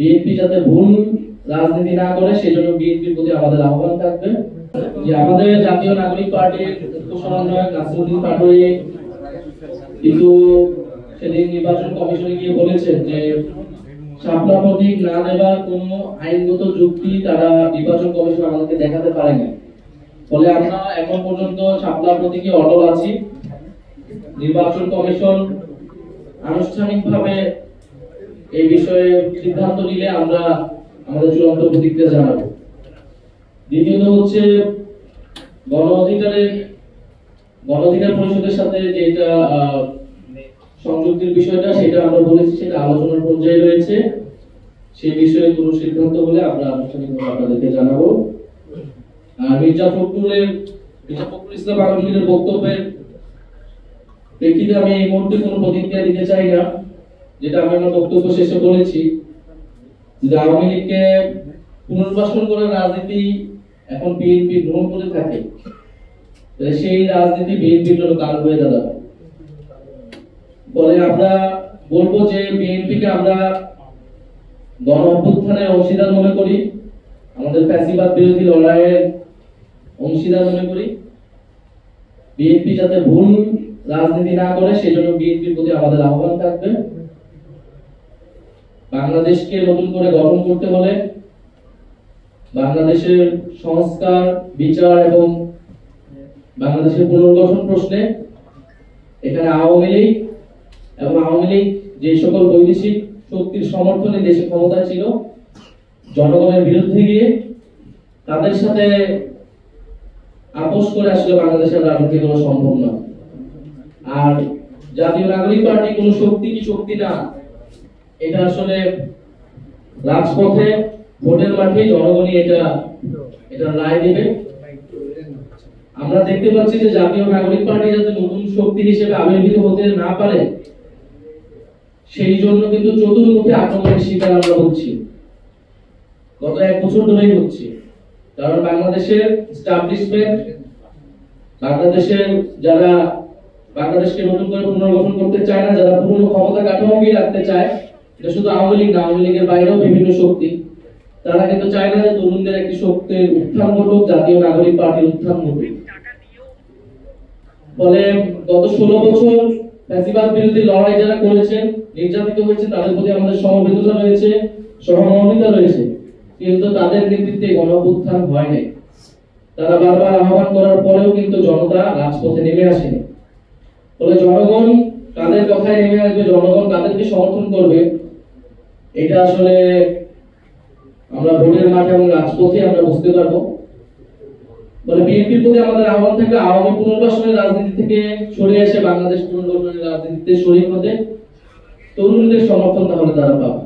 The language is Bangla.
বিএনপি যাতে ভুল রাজনীতি না করে সেজন্য বিএনপির প্রতি আমাদের আহ্বান থাকবে যে আমাদের জাতীয় নাগরিক পার্টির সমন্বয়ক নাসিরউদ্দিন পাটোয়ারি কিন্তু সেদিন নির্বাচন কমিশনে গিয়ে বলেছেন যে শাপলা প্রতীক না দেওয়ার কোনো আইনগত যুক্তি তারা নির্বাচন কমিশন আমাদেরকে দেখাতে পারেনি। ফলে আমরা এখন পর্যন্ত শাপলা প্রতীকে অটল আছি। নির্বাচন কমিশন আনুষ্ঠানিকভাবে এই বিষয়ে সিদ্ধান্ত নিলে আমরা আমাদের চূড়ান্ত প্রতিক্রিয়া জানাবো। দ্বিতীয়ত হচ্ছে গণ অধিকার পরিষদের সাথে যেটা সংযুক্তির বিষয়টা সেটা আমরা বলেছি, সেটা আলোচনার পর্যায়ে রয়েছে। সেই বিষয়ে কোনো সিদ্ধান্ত হলে আমরা আনুষ্ঠানিকভাবে আপনাদেরকে জানাবো। আর মির্জা ফখরুল ইসলাম আলমগীরের বক্তব্যের প্রেক্ষিতে আমি এই মুহূর্তে কোনো প্রতিক্রিয়া দিতে চাই না। যেটা আমি আমার বক্তব্য শেষে বলেছি, যদি আওয়ামী লীগকে পুনর্বাসন করার রাজনীতি এখন বিএনপি গ্রহণ করে থাকে, তাহলে সেই রাজনীতি বিএনপির জন্য কাল হয়ে দাঁড়াবে। ফলে আমরা বলবো যে বিএনপিকে আমরা গণ অভ্যুত্থানের অংশীদার মনে করি, আমাদের ফ্যাসিবাদ বিরোধী লড়াইয়ের অংশীদার মনে করি। বিএনপি যাতে ভুল রাজনীতি না করে সেজন্য বিএনপির প্রতি আমাদের আহ্বান থাকবে। বাংলাদেশকে নতুন করে গঠন করতে হলে বাংলাদেশের সংস্কার, বিচার এবং বাংলাদেশের পুনর্গঠন প্রশ্নে এখানে আওয়ামী লীগ এবং আওয়ামী লীগ যে সকল বৈদেশিক শক্তির সমর্থনে দেশে ক্ষমতায় ছিল, জনগণের বিরুদ্ধে গিয়ে তাদের সাথে আপোষ করে আসলে বাংলাদেশের রাজনীতি করা সম্ভব না। আর জাতীয় নাগরিক পার্টি কোনো শক্তি কি শক্তি না, এটা আসলে রাজপথে ভোটের মাঠে জনগণই এটা রায় দেবে। আমরা দেখতে পাচ্ছি যে জাতীয় নাগরিক পার্টি যাতে নতুন শক্তি হিসেবে আবির্ভূত হতে না পারে সেই জন্য কিন্তু চতুর্মুখী আক্রমণের শিকার আমরা হচ্ছি, গত 1 বছর ধরেই হচ্ছি। কারণ বাংলাদেশের এস্টাবলিশমেন্ট, বাংলাদেশের যারা বাংলাদেশকে নতুন করে পুনর্গঠন করতে চায় না, যারা পুরনো ক্ষমতা কাঠামোকে রাখতে চায়, এটা শুধু আওয়ামী লীগ না, আওয়ামী লীগের বাইরেও বিভিন্ন শক্তি, তারা কিন্তু চায় না যে তরুণদের একটি শক্তির উত্থান ঘটুক, জাতীয় নাগরিক পার্টির উত্থান ঘটুক। ফলে গত 16 বছর ফ্যাসিবাদ বিরোধী লড়াই যারা করেছেন, নির্যাতিত হয়েছে, তাদের প্রতি আমাদের সমবেদনা রয়েছে, সহমর্মিতা রয়েছে, কিন্তু তাদের নেতৃত্বে গণ অভ্যুত্থান হয় নাই। তারা বারবার আহ্বান করার পরেও কিন্তু জনতা রাজপথে নেমে আসেনি। ফলে জনগণ কাদের কথায় নেমে আসবে, জনগণ কাদেরকে সমর্থন করবে, এটা আসলে আমরা ভোটের মাঠে এবং রাজপথে আমরা বুঝতে পারবো। বলে বিএনপির প্রতি আমাদের আহ্বান থাকবে আওয়ামী পুনর্বাসনের রাজনীতি থেকে সরে এসে বাংলাদেশ পুনর্গঠনের রাজনীতিতে শরীক হতে তরুণদের সমর্থন তাহলে তারা পাবে।